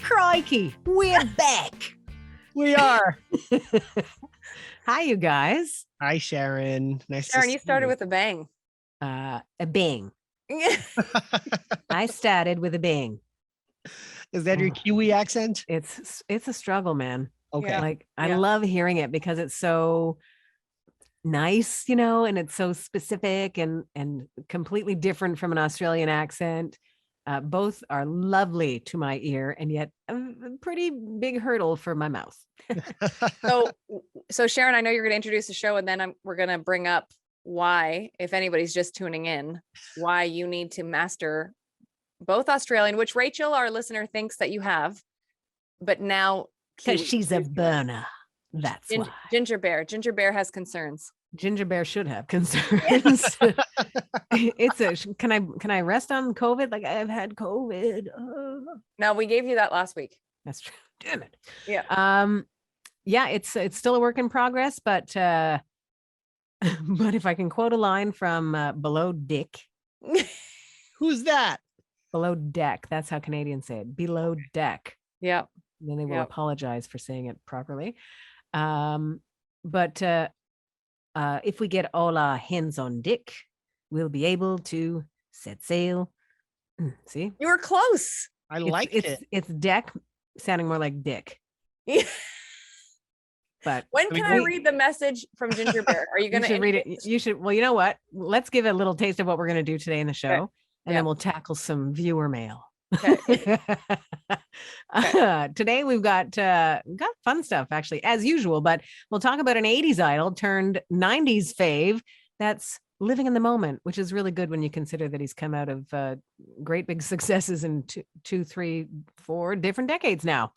Crikey, we're back. We are. Hi, you guys. Hi, Sharon. Nice Sharon, to see you started with a bang. A bang. I started with a bang. Is that your Kiwi accent? It's a struggle, man. Okay. Yeah. Like I love hearing it because it's so nice, and it's so specific and completely different from an Australian accent. Both are lovely to my ear, and yet a pretty big hurdle for my mouth. So Sharon, I know you're going to introduce the show, and then we're going to bring up why, if anybody's just tuning in, why you need to master both Australian, which Rachel, our listener, thinks that you have, but now because she's a burner. That's why. Ginger Bear has concerns. Ginger Bear should have concerns. Can I rest on COVID? Like I've had COVID. No, we gave you that last week. That's true. Damn it. Yeah. Yeah, it's still a work in progress, but if I can quote a line from Below Dick. Who's that? Below Deck. That's how Canadians say it. Below Deck. Yeah. And then they will apologize for saying it properly. But if we get all our hands on Dick, we'll be able to set sail. See? You were close. I liked it. It's Deck sounding more like Dick. But when can I read the message from Ginger Bear? Are you going to read it? You should. Well, you know what? Let's give a little taste of what we're going to do today in the show, and then we'll tackle some viewer mail. Okay. Today we've got fun stuff, actually, as usual. But we'll talk about an 80s idol turned 90s fave that's living in the moment, which is really good when you consider that he's come out of great big successes in two, three, 4 different decades now.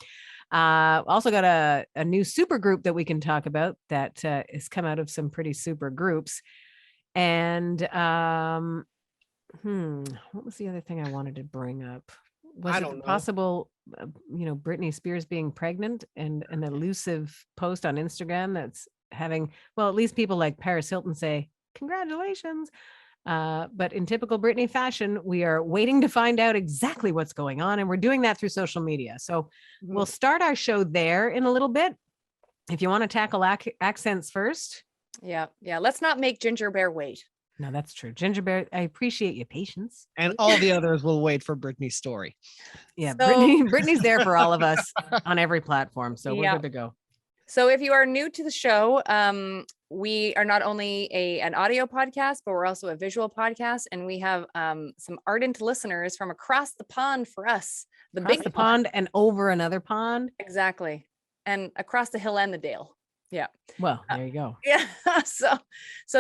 Also got a new super group that we can talk about that has come out of some pretty super groups. And what was the other thing I wanted to bring up? Was it possible, Britney Spears being pregnant and an elusive post on Instagram that's having, well, at least people like Paris Hilton say, congratulations. But in typical Britney fashion, we are waiting to find out exactly what's going on. And we're doing that through social media. So we'll start our show there in a little bit. If you want to tackle accents first. Yeah. Let's not make Ginger Bear wait. No, that's true. Ginger Bear, I appreciate your patience. And all the others will wait for Britney's story. Yeah, Britney's there for all of us on every platform. So we're good to go. So if you are new to the show, we are not only an audio podcast, but we're also a visual podcast. And we have some ardent listeners from across the pond for us. Across the pond and over another pond. Exactly. And across the hill and the dale. Yeah. Well, there you go. Yeah. So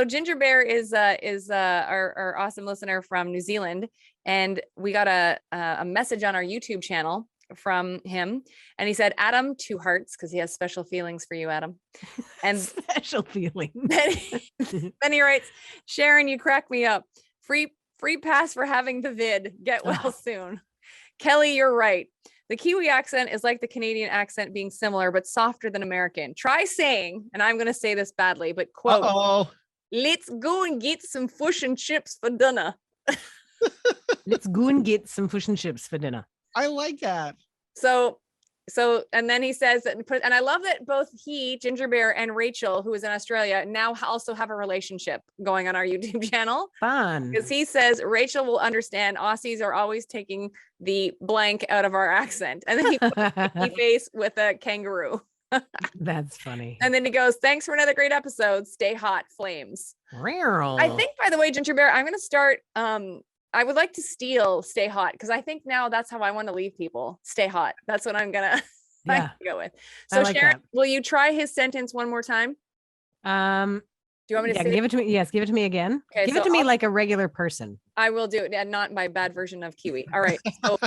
Ginger Bear is our awesome listener from New Zealand. And we got a message on our YouTube channel from him, and he said, Adam, 2 hearts, because he has special feelings for you, Adam. And special feelings. Then he writes, Sharon, you crack me up. Free pass for having the vid. Get well soon. Kelly, you're right. The Kiwi accent is like the Canadian accent, being similar but softer than American. Try saying, and I'm going to say this badly, but quote, let's go and get some fish and chips for dinner. Let's go and get some fish and chips for dinner. I like that. So, and then he says that, and I love that both he, Ginger Bear, and Rachel, who is in Australia, now also have a relationship going on our YouTube channel. Fun. Because he says Rachel will understand Aussies are always taking the blank out of our accent. And then he puts a face with a kangaroo. That's funny. And then he goes, thanks for another great episode. Stay hot, flames. I think, by the way, Ginger Bear, I'm going to start, I would like to steal Stay Hot, because I think now that's how I want to leave people. Stay hot. That's what I'm going to go with. So like Sharon, will you try his sentence one more time? Do you want me to say give it to me? Yes, give it to me again. Okay, give it to me like a regular person. I will do it, and not my bad version of Kiwi. All right. So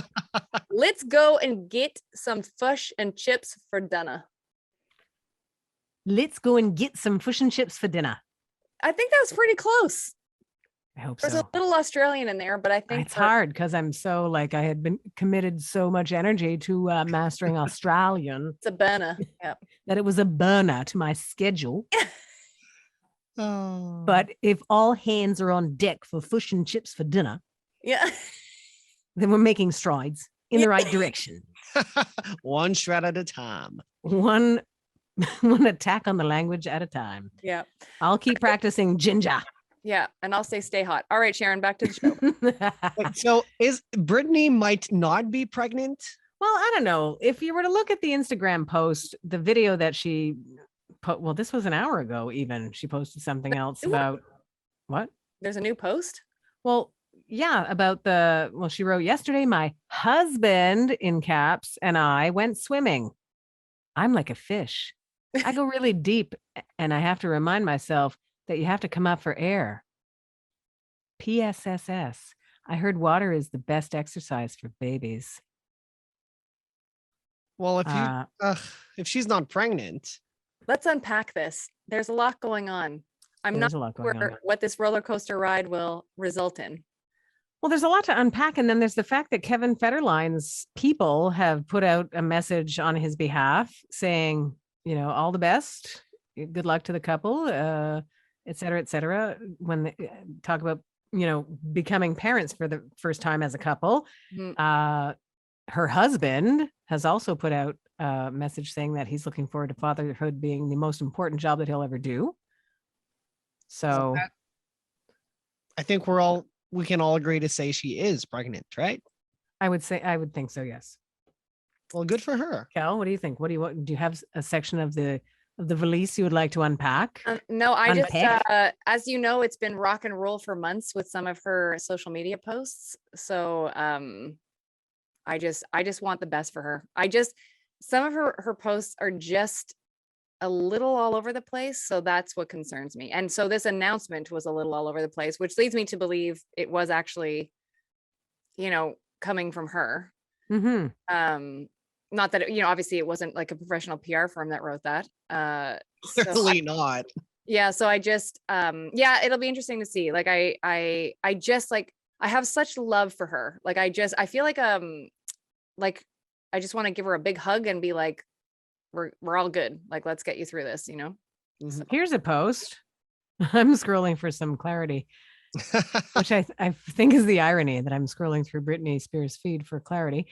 let's go and get some fish and chips for dinner. Let's go and get some fish and chips for dinner. I think that was pretty close. I hope There's so. a little Australian in there, but I think it's hard because I'm so I had been committed so much energy to mastering Australian. It's a burner. Yeah. That it was a burner to my schedule. But if all hands are on deck for fish and chips for dinner, then we're making strides in the right direction. One shred at a time. One one attack on the language at a time. Yeah. I'll keep practicing ginger. Yeah. And I'll say stay hot. All right, Sharon, back to the show. Wait, so is Britney might not be pregnant? Well, I don't know. If you were to look at the Instagram post, the video that she put, well, this was an hour ago, even she posted something else about what? There's a new post. Well, yeah, about she wrote yesterday, my husband in caps and I went swimming. I'm like a fish. I go really deep and I have to remind myself that you have to come up for air. PSSS. I heard water is the best exercise for babies. Well, if she's not pregnant, Let's unpack this. There's a lot going on. I'm not there's a lot going on. sure what this roller coaster ride will result in. Well, there's a lot to unpack. And then there's the fact that Kevin Federline's people have put out a message on his behalf saying, all the best, good luck to the couple, et cetera, when they talk about, becoming parents for the first time as a couple. Mhm. Her husband has also put out a message saying that he's looking forward to fatherhood being the most important job that he'll ever do. So I think we can all agree to say she is pregnant, right? I would think so. Yes. Well, good for her. Cal, what do you think? Do you have a section of the release you would like to unpack? No, I just, Unpick? as you know, it's been rock and roll for months with some of her social media posts. So I just want the best for her. Some of her posts are just a little all over the place. So that's what concerns me. And so this announcement was a little all over the place, which leads me to believe it was actually, coming from her. Mm-hmm. Not that, obviously it wasn't like a professional PR firm that wrote that. Clearly not. Yeah. So I just, it'll be interesting to see. Like, I just like, I have such love for her. Like, I feel like, I just want to give her a big hug and be like, we're all good. Like, let's get you through this, Mhm. Here's a post. I'm scrolling for some clarity, which I think is the irony that I'm scrolling through Britney Spears' feed for clarity.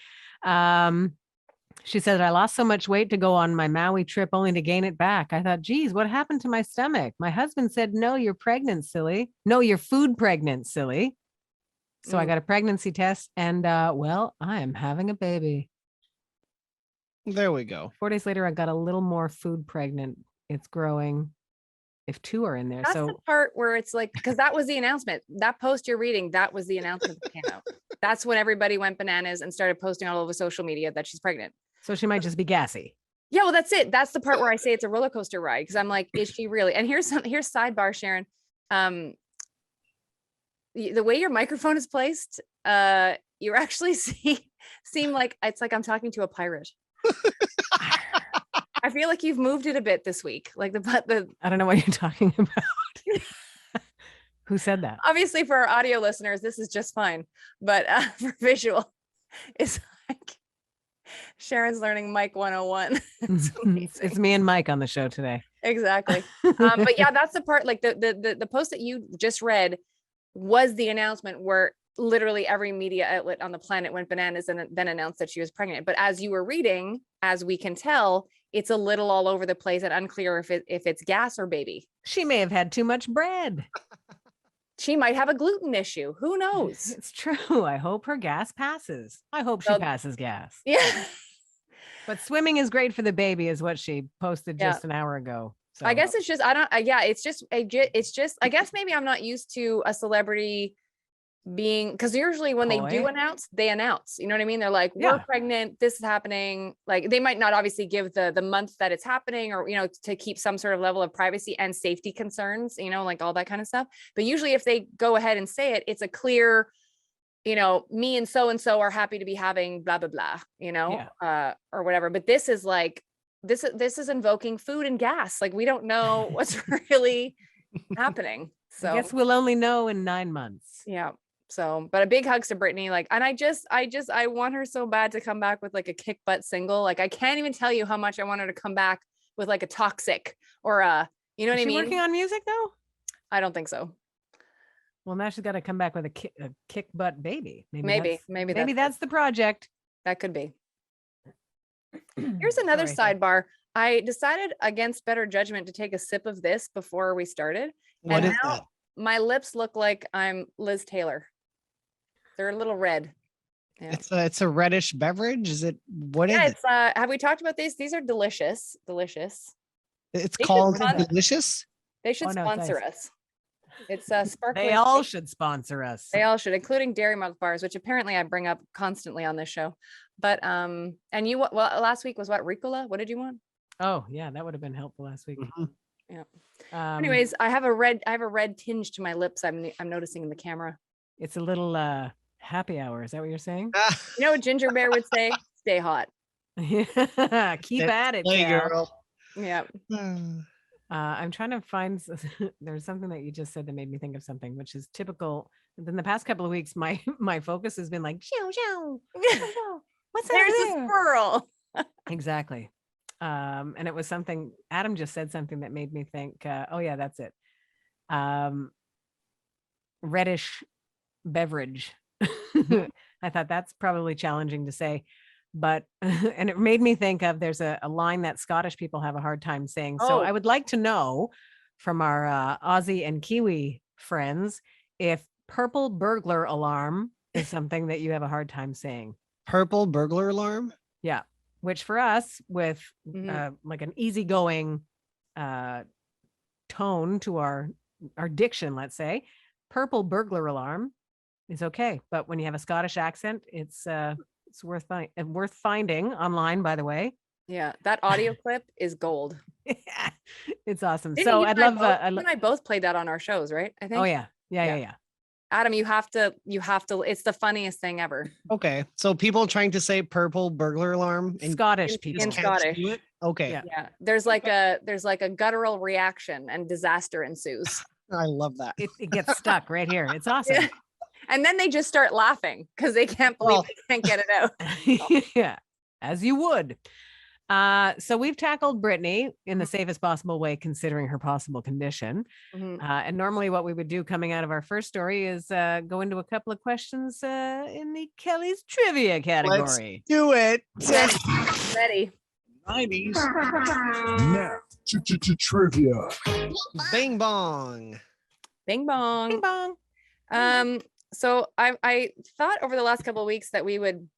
She said, I lost so much weight to go on my Maui trip only to gain it back. I thought, geez, what happened to my stomach? My husband said, no, you're pregnant, silly. No, you're food pregnant, silly. So I got a pregnancy test and, I am having a baby. There we go. 4 days later, I got a little more food pregnant. It's growing. If 2 are in there. That's the part where it's like, because that was the announcement. That post you're reading, that was the announcement that came out. That's when everybody went bananas and started posting all over social media that she's pregnant. So she might just be gassy. Yeah, well, that's it. That's the part where I say it's a roller coaster ride, because I'm like, is she really? And here's sidebar, Sharon. The way your microphone is placed, you actually seem like it's like I'm talking to a pirate. I feel like you've moved it a bit this week. Like I don't know what you're talking about. Who said that? Obviously, for our audio listeners, this is just fine. But for visual, it's like Sharon's learning Mike 101. It's me and Mike on the show today. Exactly. But yeah, that's the part, like the post that you just read was the announcement where literally every media outlet on the planet went bananas and then announced that she was pregnant. But as you were reading, as we can tell, it's a little all over the place and unclear if it's gas or baby. She may have had too much bread. She might have a gluten issue. Who knows? It's true. I hope her gas passes. I hope she passes gas. Yeah. But swimming is great for the baby is what she posted just an hour ago. So I guess it's just, it's just, I guess maybe I'm not used to a celebrity being, because usually when they do announce, they announce, you know what I mean? They're like, we're pregnant, this is happening. Like, they might not obviously give the month that it's happening, or, to keep some sort of level of privacy and safety concerns, like all that kind of stuff. But usually if they go ahead and say it, it's a clear, me and so are happy to be having blah, blah, blah, or whatever. But this is like, this is invoking food and gas. Like, we don't know what's really happening. So I guess we'll only know in 9 months. Yeah. So, but a big hugs to Britney. Like, and I want her so bad to come back with like a kick butt single. Like, I can't even tell you how much I want her to come back with like a Toxic or you know what I mean? Working on music though? I don't think so. Well, now she's got to come back with a kick butt baby. Maybe that's the project. That could be. Here's another Sorry. sidebar. I decided against better judgment to take a sip of this before we started. What And is now that? my lips look like I'm Liz Taylor. They're a little red. Yeah. It's a reddish beverage. Is it? What is Yeah, it? it's have we talked about these? These are delicious. Delicious. It's They should called sponsor- delicious. They should Oh, no, sponsor thanks. us. It's sparkling. They all should sponsor us. They all should, including Dairy Milk bars, which apparently I bring up constantly on this show. But and you well, last week was what, Ricola? What did you want? Oh, yeah, that would have been helpful last week. Mhm. Anyways, I have a red tinge to my lips. I'm noticing in the camera. It's a little happy hour. Is that what you're saying? You know what Ginger Bear would say? Stay hot. Keep at it, Play gal. girl. Yeah. I'm trying to find there's something that you just said that made me think of something, which is typical. In the past couple of weeks, my focus has been like, shoo, shoo, shoo. What's There's over a there? squirrel. Exactly. And it was something Adam just said something that made me think, oh yeah, that's it. Reddish beverage. I thought that's probably challenging to say, but and it made me think of there's a line that Scottish people have a hard time saying. So Oh. I would like to know from our Aussie and Kiwi friends if purple burglar alarm is something that you have a hard time saying. Purple burglar alarm. Yeah. Which for us, with Mhm. like an easygoing tone to our diction, let's say, purple burglar alarm is okay. But when you have a Scottish accent, it's worth finding online, by the way. Yeah, that audio clip is gold. It's awesome. Didn't So you I'd and I love both- you and I both played that on our shows, right? I think. oh yeah. Yeah. Yeah. Adam, you have to, it's the funniest thing ever. Okay, so people trying to say purple burglar alarm and Scottish in people. just can't Scottish. do it? Okay, Yeah. Yeah. There's like a guttural reaction and disaster ensues. I love that. It gets stuck right here. It's awesome. Yeah. And then they just start laughing because they can't believe Well- they can't get it out. Yeah, as you would. So we've tackled Britney in the safest possible way, considering her possible condition. Mhm. And normally what we would do coming out of our first story is go into a couple of questions in the Kelly's trivia category. Do it. Ready. 90s. Now, trivia. Bing bong. Bing bong. Bing bong. So I thought over the last couple of weeks that we would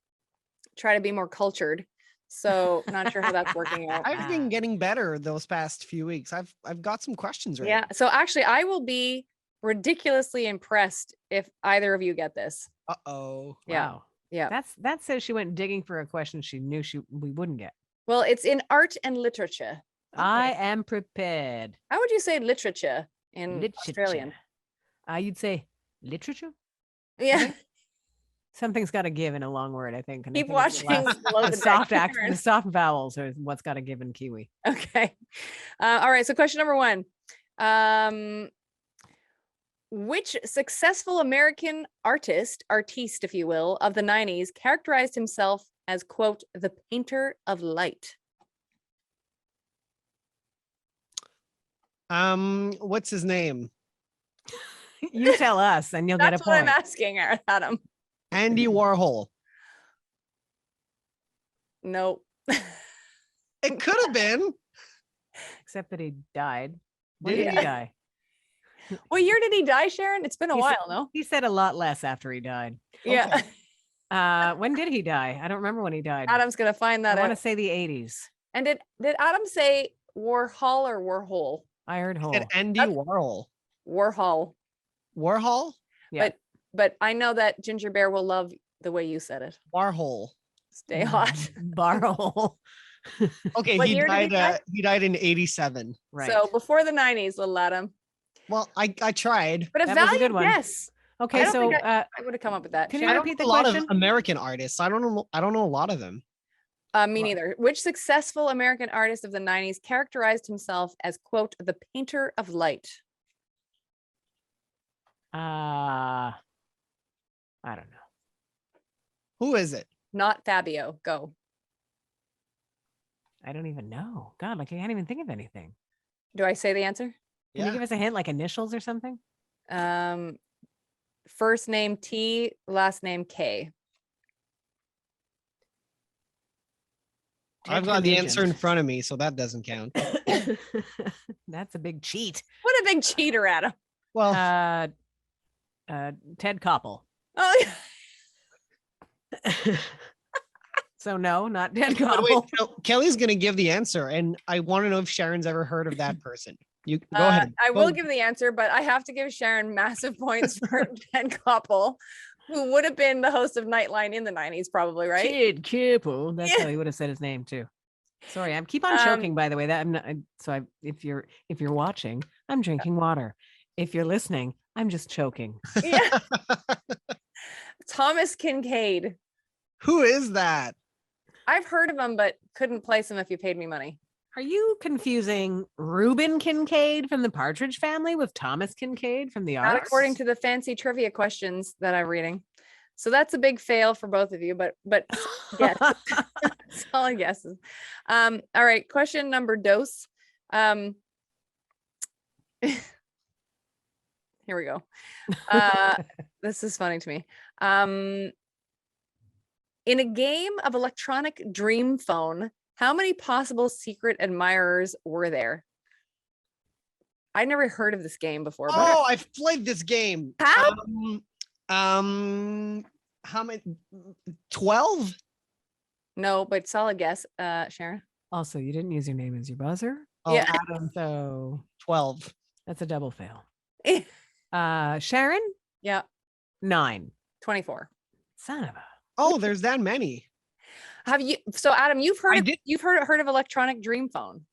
try to be more cultured. So not sure how that's working out. I've been getting better those past few weeks. I've got some questions right. Yeah. So actually I will be ridiculously impressed if either of you get this. Uh-oh. Yeah. Wow. Yeah. That says she went digging for a question she knew we wouldn't get. Well, it's in art and literature. I am prepared. How would you say literature in Australian? You'd say literature. Yeah. Something's got to give in a long word, I think. And I Keep think it's the watching last- below the the soft deck. act, the soft vowels are what's got to give in Kiwi. Okay. All right. So question number one. Which successful American artiste, if you will, of the 90s characterized himself as, quote, the painter of light? What's his name? You tell us, and you'll get a That's what I'm point. asking, Adam. Andy Warhol. No. It could have been. Except that he died. When Did did he? he die? What year did he die, Sharon? It's been a He while, said- no? He said a lot less after he died. Yeah. When did he die? I don't remember when he died. Adam's gonna find I that want to out. say the 80s. And did Adam say Warhol or Warhol? I heard Said hole. Andy That's- Warhol. Warhol. Warhol? Yeah. But I know that Ginger Bear will love the way you said it. Warhol. Stay hot. Bar hole. Okay, What he year did he died. die? He died in 87. Right. So before the 90s, little Adam. Well, I tried. But a That was a valiant good one. guess. Okay, don't so think I would have come up with that. Can you Sharon? repeat A the lot question? of American artists. I don't know a lot of them. Me neither. Which successful American artist of the 90s characterized himself as, quote, the painter of light? I don't know. Who is it? Not Fabio. Go. I don't even know. God, like I can't even think of anything. Do I say the answer? Can you give us a hint, like initials or something? First name T, last name K. I've got the answer in front of me, so that doesn't count. That's a big cheat. What a big cheater, Adam. Well, Ted Koppel. Oh, So no, not Ted by the way, Koppel. Kelly's going to give the answer, and I want to know if Sharon's ever heard of that person. You go ahead. I will Go. give the answer, but I have to give Sharon massive points for Ted Koppel, who would have been the host of Nightline in the 90s, probably, right? Ted Koppel. That's Yeah. how he would have said his name too. Sorry, I'm keep on choking. By the way, that I'm not. If you're watching, I'm drinking water. If you're listening, I'm just choking. Yeah. Thomas Kincaid. Who is that? I've heard of him, but couldn't place him if you paid me money. Are you confusing Reuben Kincaid from the Partridge Family with Thomas Kincaid from the Not Arts? according to the fancy trivia questions that I'm reading. So that's a big fail for both of you, but yes, solid guesses. All right, question number dos. Here we go. This is funny to me. In a game of electronic dream phone, how many possible secret admirers were there? I never heard of this game before. But Oh, I've played this game. How? How many? 12? No, but solid guess, Sharon. Also, you didn't use your name as your buzzer. Oh, Yeah. Adam, So 12. that's a double fail. Sharon, Yeah, 9. 24. Son of a. Oh, there's that many. Have you? So Adam, you've I heard did- you've heard of electronic dream phone?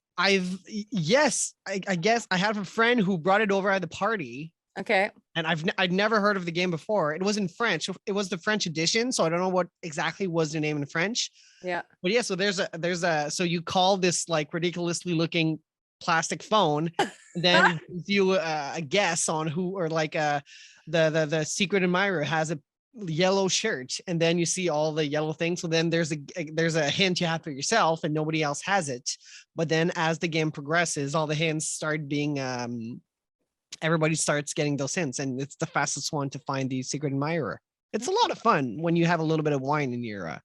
Yes, I guess I have a friend who brought it over at the party, Okay. and I'd never heard of the game before. It was in French. It was the French edition, so I don't know what exactly was the name in French. Yeah. But yeah, so there's a so you call this like ridiculously looking plastic phone, then you a guess on who, or like the secret admirer has a yellow shirt, and then you see all the yellow things. So then there's a hint you have for yourself, and nobody else has it. But then as the game progresses, all the hints start being everybody starts getting those hints, and it's the fastest one to find the secret admirer. It's a lot of fun when you have a little bit of wine in your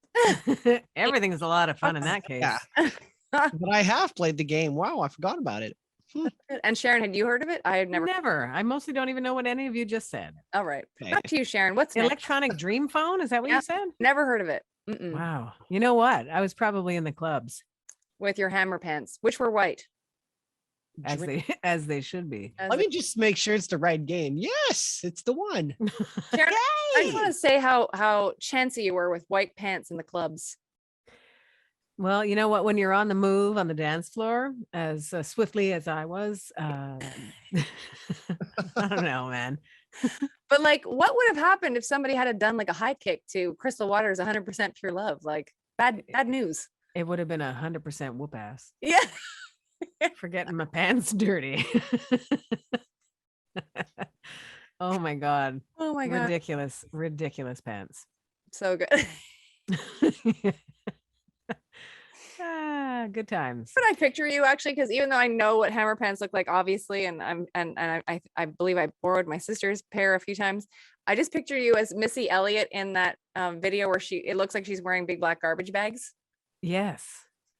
Everything's a lot of fun in that case. yeah. But I have played the game. Wow, I forgot about it. And Sharon, had you heard of it? I had never. Never. I mostly don't even know what any of you just said. All right. Okay. Back to you, Sharon. What's next? Electronic dream phone? Is that what Yeah. you said? Never heard of it. Mm-mm. Wow. You know what? I was probably in the clubs With your hammer pants, which were white. as they should be. As Let a- me just make sure it's the right game. Yes, it's the one. Sharon, I just Yay! want to say how chancy you were with white pants in the clubs. Well, you know what? When you're on the move on the dance floor as swiftly as I was, I don't know, man. But like, what would have happened if somebody had done like a high kick to Crystal Waters' 100% Pure Love? Like bad news. It would have been 100% whoop ass Yeah. for getting my pants dirty. Oh my God. Oh my God. Ridiculous pants. So good. Good times. But I picture you actually, because even though I know what hammer pants look like, obviously, and I believe I borrowed my sister's pair a few times. I just picture you as Missy Elliott in that video where it looks like she's wearing big black garbage bags. Yes.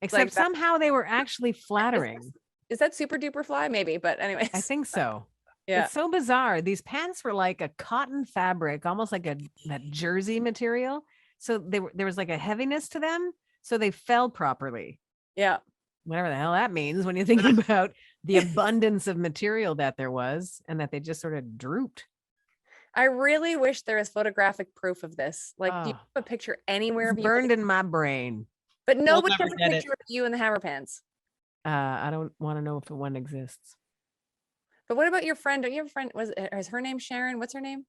Except that- somehow they were actually flattering. Is that Super Duper Fly? Maybe, but anyways. I think so. Yeah. It's so bizarre. These pants were like a cotton fabric, almost like that jersey material. So there was like a heaviness to them. So they fell properly. Yeah. Whatever the hell that means when you think about the abundance of material that there was and that they just sort of drooped. I really wish there was photographic proof of this. Like, do you Oh. have a picture anywhere It's of you? burned in my brain. But nobody never has a get it. picture of you in the hammer pants. I don't want to know if one exists. But what about your friend? Don't you have a friend? Is her name Sharon? What's her name?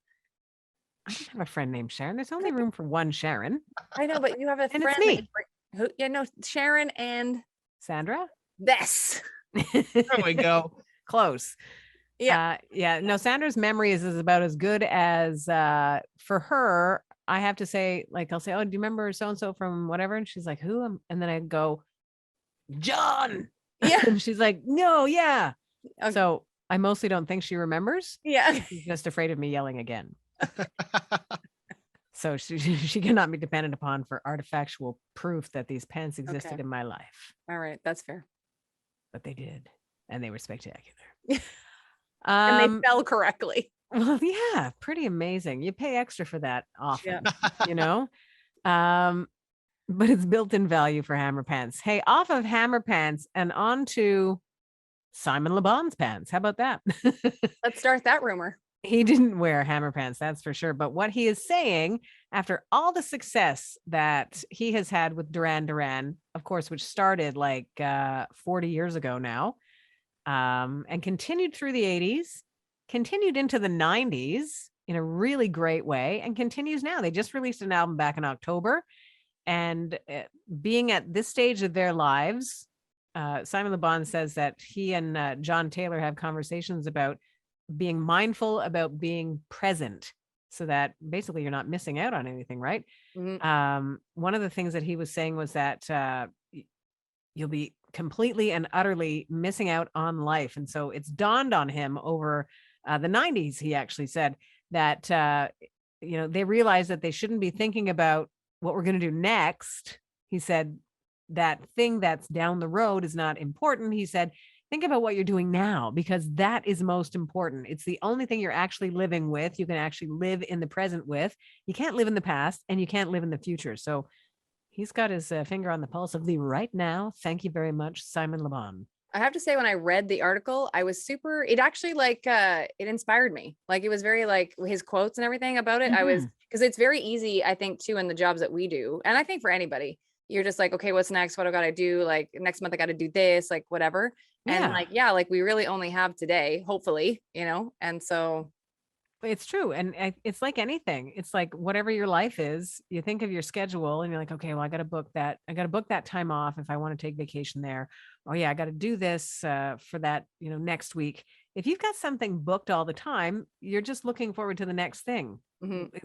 I don't have a friend named Sharon. There's only room for one Sharon. I know, but you have a And it's friend. that me. you who? Yeah, no, Sharon and Sandra? this. There we go. Close. Yeah. Yeah. No, Sandra's memory is about as good as for her. I have to say, like, I'll say, oh, do you remember so-and-so from whatever? And she's like, who? And then I go, John. Yeah. And she's like, no, yeah. Okay. So I mostly don't think she remembers. Yeah. She's just afraid of me yelling again. So she cannot be depended upon for artifactual proof that these pants existed Okay. in my life, All right, that's fair. but they did, and they were spectacular. And they fell correctly. Well, yeah, pretty amazing. You pay extra for that often, Yeah. you know? But it's built-in value for Hammer Pants. Hey, off of Hammer Pants and on to Simon Le Bon's pants. How about that? Let's start that rumor. He didn't wear Hammer Pants, that's for sure. But what he is saying, after all the success that he has had with Duran Duran, of course, which started like 40 years ago now, and continued through the 80s, continued into the 90s in a really great way, and continues now. They just released an album back in October. And being at this stage of their lives, Simon Le Bon says that he and John Taylor have conversations about being mindful about being present so that basically you're not missing out on anything, right? Mhm. One of the things that he was saying was that you'll be completely and utterly missing out on life. And so it's dawned on him over the 90s, he actually said that, they realized that they shouldn't be thinking about what we're going to do next. He said that thing that's down the road is not important. He said, think about what you're doing now, because that is most important. It's the only thing you're actually living with. You can actually live in the present with. You can't live in the past and you can't live in the future. So he's got his finger on the pulse of the right now. Thank you very much, Simon Le Bon. I have to say, when I read the article, I was it actually it inspired me. Like, it was very like his quotes and everything about it. I was, because it's very easy, I think, too, in the jobs that we do. And I think for anybody, you're just like, okay, what's next? What do I got to do? Like, next month I got to do this, like whatever. And like we really only have today, hopefully, and so. It's true. And it's like anything. It's like whatever your life is, you think of your schedule and you're like, okay, well, I got to book that. I got to book that time off if I want to take vacation there. Oh yeah, I got to do this for that, next week. If you've got something booked all the time, you're just looking forward to the next thing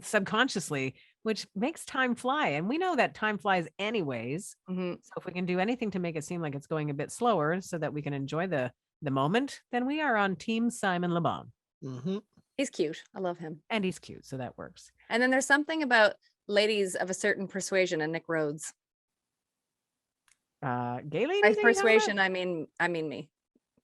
subconsciously, which makes time fly. And we know that time flies anyways. So if we can do anything to make it seem like it's going a bit slower so that we can enjoy the moment, then we are on Team Simon Le Bon. He's cute. I love him. And he's cute, so that works. And then there's something about ladies of a certain persuasion and Nick Rhodes. Gay ladies? By persuasion, I mean me.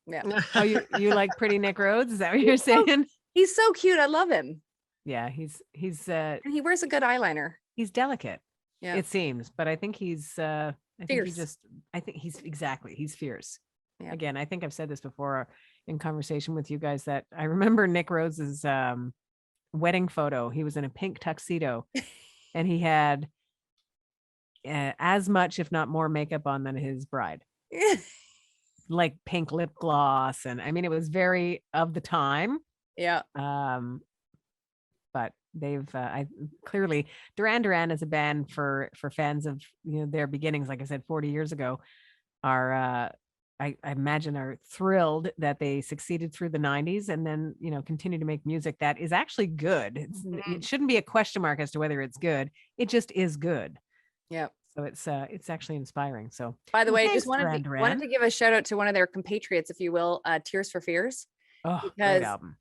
Yeah. Oh, you like pretty Nick Rhodes? Is that what you're saying? He's so cute. I love him. Yeah, he's and he wears a good eyeliner. He's delicate. Yeah. It seems, but I think he's fierce. He's fierce. Yeah. Again, I think I've said this before in conversation with you guys that I remember Nick Rhodes's wedding photo. He was in a pink tuxedo and he had as much, if not more, makeup on than his bride. Like pink lip gloss. And I mean, it was very of the time. Yeah. But they've clearly Duran Duran as a band for fans of their beginnings, like I said, 40 years ago, are I imagine are thrilled that they succeeded through the 90s and then continue to make music that is actually good. It shouldn't be a question mark as to whether it's good. It just is good. Yeah. So it's actually inspiring. So by the way, thanks, just wanted to give a shout out to one of their compatriots, if you will, Tears for Fears. Oh, because great album.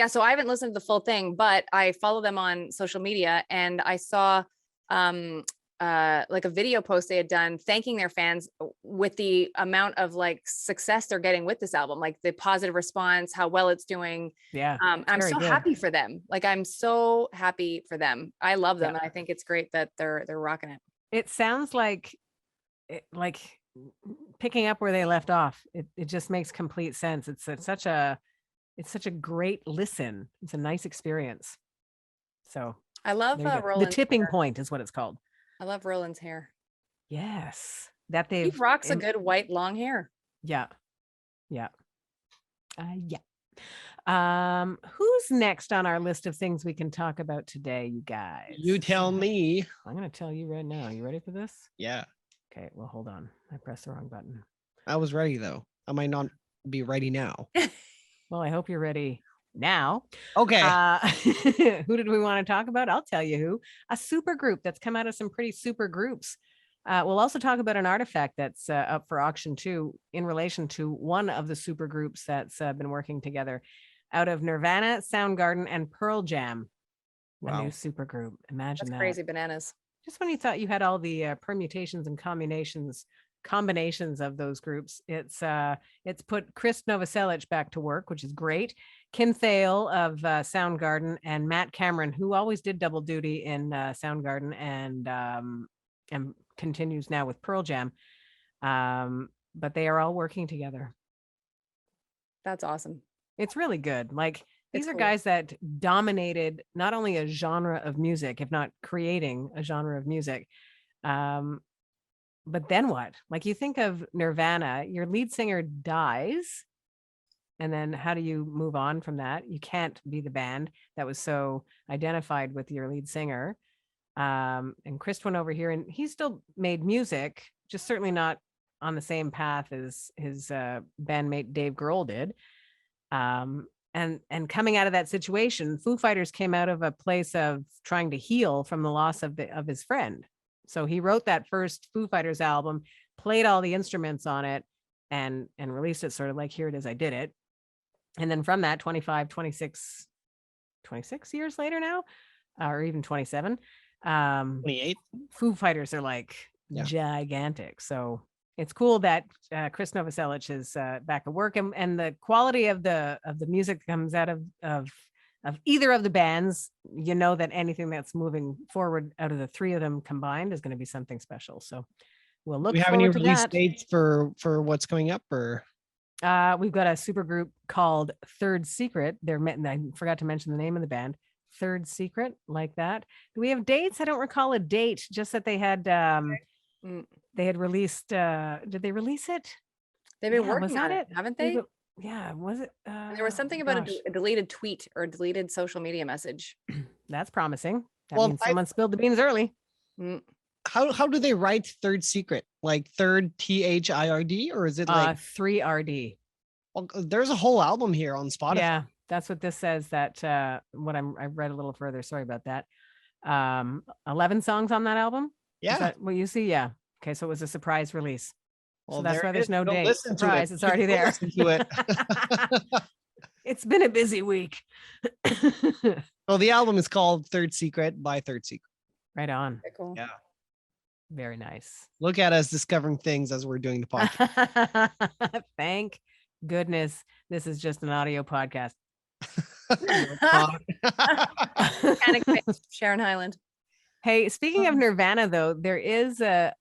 So I haven't listened to the full thing, but I follow them on social media and I saw like a video post they had done thanking their fans with the amount of like success they're getting with this album, like the positive response, how well it's doing. Yeah. I'm so happy for them. Like, I'm so happy for them. I love them. And I think it's great that they're rocking it. It sounds like picking up where they left off. It just makes complete sense. It's such a great listen. It's a nice experience. So I love the tipping point is what it's called. I love Roland's hair. Yes, that he rocks a good white long hair. Yeah. Who's next on our list of things we can talk about today, you guys? You tell me. I'm gonna tell you right now. You ready for this? Yeah. Okay, well, hold on. I pressed the wrong button. I was ready though. I might not be ready now. Well, I hope you're ready now. Okay. Who did we want to talk about? I'll tell you who. A super group that's come out of some pretty super groups. We'll also talk about an artifact that's up for auction too, in relation to one of the super groups that's been working together out of Nirvana, Soundgarden, and Pearl Jam. A new super group. Imagine That's that. crazy bananas. Just when you thought you had all the permutations and combinations of those groups, it's put Chris Novoselic back to work, which is great. Kim Thale of Soundgarden and Matt Cameron, who always did double duty in Soundgarden and continues now with Pearl Jam. But they are all working together. That's awesome. It's really good. Like these It's are cool. guys that dominated not only a genre of music, if not creating a genre of music. But then what? Like you think of Nirvana, your lead singer dies. And then how do you move on from that? You can't be the band that was so identified with your lead singer. And Chris went over here and he still made music, just certainly not on the same path as his bandmate Dave Grohl did. And coming out of that situation, Foo Fighters came out of a place of trying to heal from the loss of his friend. So he wrote that first Foo Fighters album, played all the instruments on it, and released it sort of like, here it is, I did it. And then from that 26 years later now, or even 27, 28. Foo Fighters are like gigantic. So it's cool that Chris Novoselic is back at work, and the quality of the music that comes out of either of the bands, you know that anything that's moving forward out of the three of them combined is going to be something special. So we'll look Do we have any forward to release that. dates for what's coming up, or We've got a super group called Third Secret. I forgot to mention the name of the band, Third Secret, like that. Do we have dates? I don't recall a date, just that they had released, did they release it? They've been Yeah, was working on that it, haven't they? Yeah, was it? There was something about a deleted tweet or a deleted social media message. That's promising. That Well, means someone spilled the beans early. Mm. how do they write Third Secret? Like third THIRD, or is it like 3RD? well, there's a whole album here on Spotify. Yeah, that's what this says. That I read a little further. Sorry about that. 11 songs on that album. Yeah. Is that what you see? Yeah. Okay, so it was a surprise release. Well, So that's there why it there's is. no Go date. listen to it. Surprise, it's already Go there. listen to it. It's been a busy week. Well, the album is called Third Secret by Third Secret. Right on. Okay, cool. Yeah. Very nice. Look at us discovering things as we're doing the podcast. Thank goodness this is just an audio podcast. Panic face, Sharon Hyland. Hey, speaking of Nirvana, though, there is a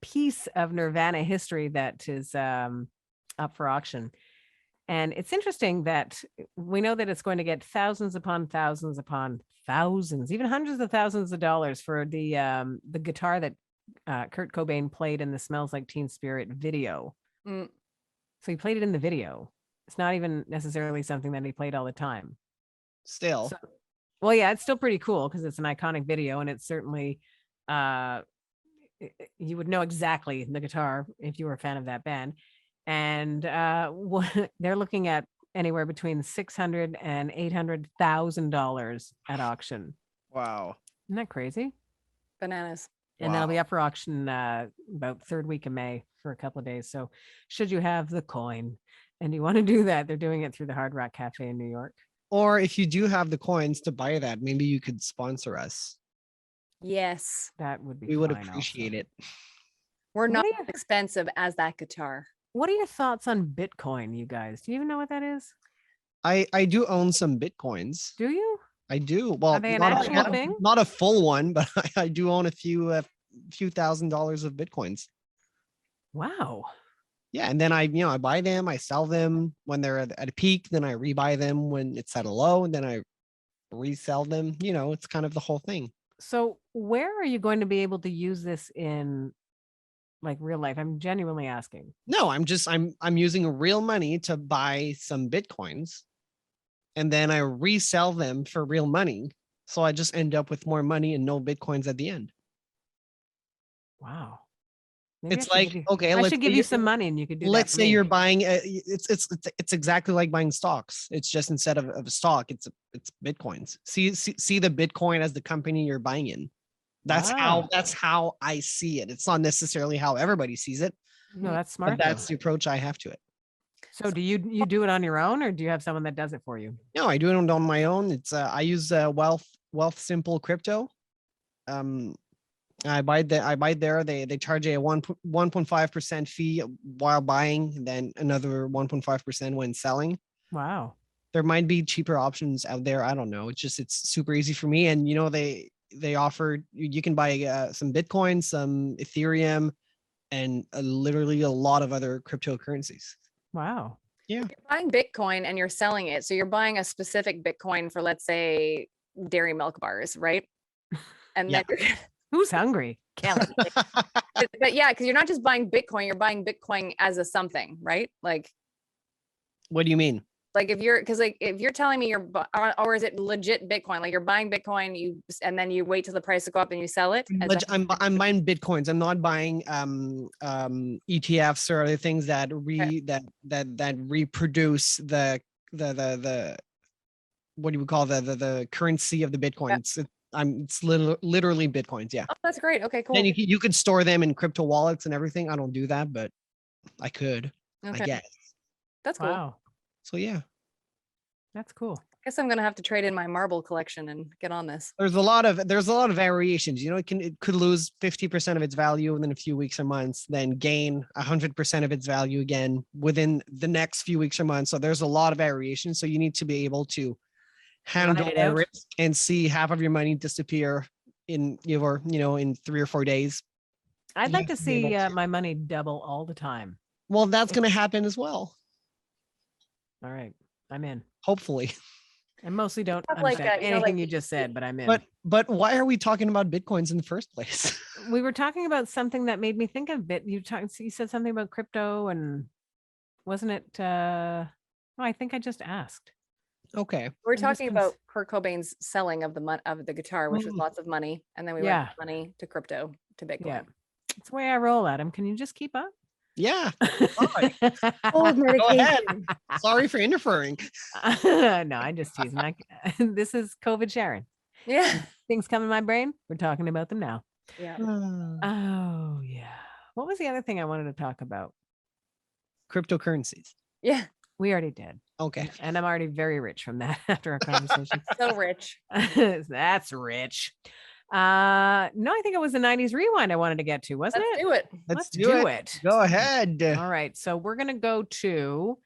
piece of Nirvana history that is up for auction. And it's interesting that we know that it's going to get thousands upon thousands upon thousands, even hundreds of thousands of dollars for the guitar that Kurt Cobain played in the Smells Like Teen Spirit video. Mm. So he played it in the video. It's not even necessarily something that he played all the time. Still. So, well, yeah, it's still pretty cool because it's an iconic video, and it's certainly you would know exactly the guitar if you were a fan of that band. And they're looking at anywhere between $600,000 and $800,000 at auction. Wow. Isn't that crazy? Bananas. And that'll be up for auction about third week of May for a couple of days. So should you have the coin and you want to do that, they're doing it through the Hard Rock Cafe in New York. Or if you do have the coins to buy that, maybe you could sponsor us. Yes. That would be We would fine appreciate also. it. We're What not do you- as expensive as that guitar. What are your thoughts on Bitcoin, you guys? Do you even know what that is? I do own some Bitcoins. Do you? I do. Well, Are they an not, actual thing? not a full one, but I do own a few $1,000s of Bitcoins. Wow. Yeah, and then I buy them, I sell them when they're at a peak, then I rebuy them when it's at a low, and then I resell them. It's kind of the whole thing. So where are you going to be able to use this in like real life? I'm genuinely asking. No, I'm using real money to buy some Bitcoins, and then I resell them for real money. So I just end up with more money and no Bitcoins at the end. Wow. Maybe It's I should like, give you- okay, I let's should give say you some money and you could do that. let's for say me. you're buying it's exactly like buying stocks. It's just instead of a stock, it's Bitcoins. See the Bitcoin as the company you're buying in. That's how I see it. It's not necessarily how everybody sees it, No, that's but smart. that's though. the approach I have to it. So do you do it on your own, or do you have someone that does it for you? No, I do it on my own. It's I use Wealth Wealth Simple Crypto. I buy there. They charge a 1.5% fee while buying, then another 1.5% when selling. Wow. There might be cheaper options out there. I don't know. It's super easy for me. And they offer, you can buy some Bitcoin, some Ethereum, and literally a lot of other cryptocurrencies. Wow. Yeah. You're buying Bitcoin and you're selling it. So you're buying a specific Bitcoin for, let's say, dairy milk bars, right? And then Who's hungry? Kelly. but yeah, because you're not just buying Bitcoin, you're buying Bitcoin as a something, right? Like What do you mean? like if you're telling me or is it legit Bitcoin? Like you're buying Bitcoin, and then you wait till the price to go up and you sell it. I'm buying Bitcoins. I'm not buying ETFs or other things that reproduce the what do you call the currency of the Bitcoin? It's literally Bitcoins. Yeah. Oh, that's great. Okay, cool. Then you could store them in crypto wallets and everything. I don't do that, but I could. Okay. I guess. That's cool. Wow. So yeah. That's cool. I guess I'm gonna have to trade in my marble collection and get on this. There's a lot of variations. It could lose 50% of its value within a few weeks or months, then gain 100% of its value again within the next few weeks or months. So there's a lot of variation. So you need to be able to handle it the out. risk and see half of your money disappear in 3 or 4 days. I'd You like to have to be see able to. my money double all the time. Well, that's going to happen as well. All right. I'm in. Hopefully. I mostly don't Stuff like understand that, you know, anything like- you just said, but I'm in. But why are we talking about Bitcoins in the first place? We were talking about something that made me think of Bit. You said something about crypto, and wasn't it? Oh, I think I just asked. Okay. We're I'm just talking about Kurt Cobain's selling of the guitar, which was lots of money, and then we went Yeah. from money to crypto to Bitcoin. Yeah, it's the way I roll, Adam. Can you just keep up? Yeah. Sorry. Old Go ahead. medication. Sorry for interfering. No, I'm just teasing. This is COVID Sharon. Yeah. Things come in my brain. We're talking about them now. Yeah. Oh yeah. What was the other thing I wanted to talk about? Cryptocurrencies. Yeah. We already did. Okay. And I'm already very rich from that after our conversation. So rich. That's rich. No, I think it was the 90s rewind I wanted to get to, wasn't Let's it? do it. Let's do it. Go ahead. All right. So we're gonna go to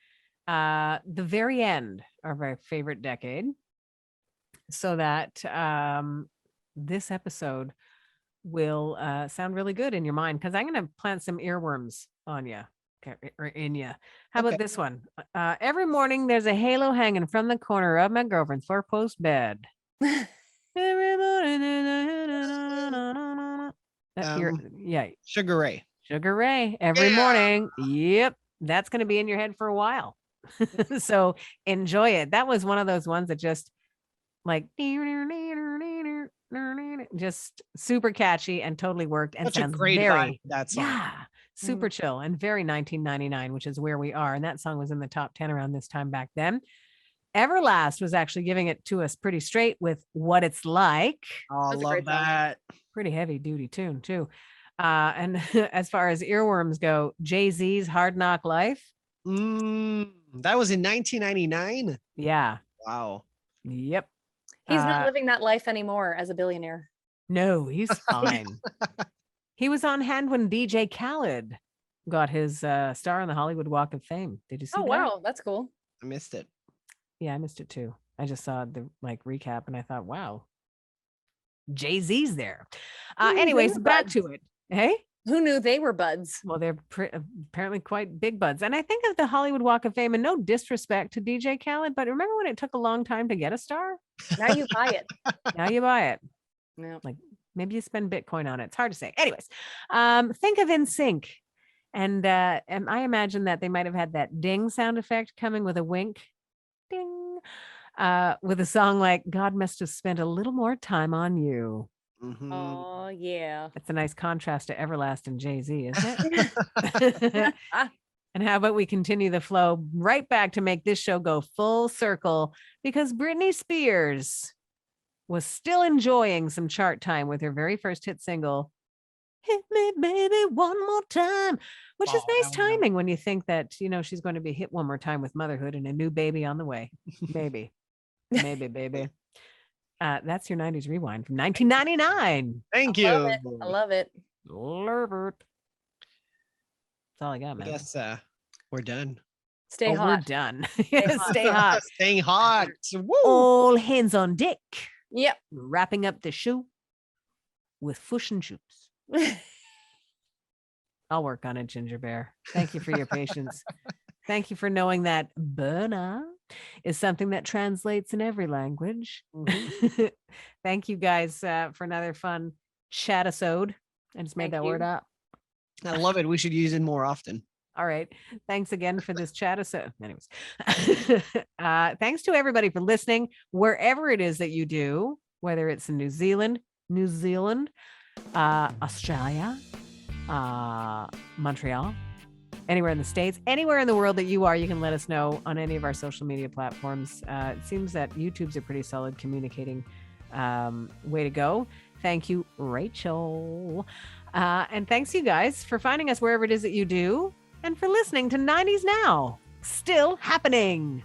the very end of our favorite decade, so that this episode will sound really good in your mind, because I'm gonna plant some earworms on you. Or in you. How about Okay. this one? Every morning there's a halo hanging from the corner of my girlfriend's four-post bed. Every morning. Yeah, Sugar Ray. Sugar Ray. Every morning. Yep. That's going to be in your head for a while. So enjoy it. That was one of those ones that just like just super catchy and totally worked, and Such a sounds great very vibe, that song. yeah, super chill and very 1999, which is where we are. And that song was in the top 10 around this time back then. Everlast was actually giving it to us pretty straight with What It's Like. Oh, I That's a love great song. that. Pretty heavy duty tune too. And as far as earworms go, Jay-Z's Hard Knock Life. That was in 1999. Yeah. Wow. Yep. He's not living that life anymore as a billionaire. No, he's fine. He was on hand when DJ Khaled got his star on the Hollywood Walk of Fame. Did you see Oh that? wow, that's cool. I missed it. Yeah, I missed it too. I just saw the recap and I thought, wow, Jay-Z's there. Ooh, Anyways, they were back buds. to it. Hey? Who knew they were buds? Well, they're apparently quite big buds. And I think of the Hollywood Walk of Fame, and no disrespect to DJ Khaled, but remember when it took a long time to get a star? Now you buy it. Now you buy it. No. Like maybe you spend Bitcoin on it. It's hard to say. Anyways, think of NSYNC. And I imagine that they might have had that ding sound effect coming with a wink. Ding. With a song like God Must Have Spent a Little More Time on You. Mhm. Oh yeah. That's a nice contrast to Everlast and Jay-Z, isn't it? And how about we continue the flow right back to make this show go full circle, because Britney Spears was still enjoying some chart time with her very first hit single, Hit Me Baby One More Time, which is nice timing when you think that, she's going to be hit one more time with motherhood and a new baby on the way. Maybe, baby. That's your 90s rewind from 1999. Thank I you. love it. I love it. Love it. That's all I got, I man. guess we're done. Stay We're hot. done. hot. Stay hot. Staying hot. Woo. All hands on deck. Yep. Wrapping up the show with fish and chips. I'll work on it, Ginger Bear. Thank you for your patience. Thank you for knowing that burna is something that translates in every language. Mhm. Thank you guys for another fun chat-isode. I just made Thank that word you. up. I love it. We should use it more often. All right. Thanks again for this chat-isode. Anyways, thanks to everybody for listening, wherever it is that you do, whether it's in New Zealand, Australia, Montreal, anywhere in the States, anywhere in the world that you are, you can let us know on any of our social media platforms. It seems that YouTube's a pretty solid communicating way to go. Thank you, Rachel. And thanks you guys for finding us wherever it is that you do and for listening to 90s Now. Still happening.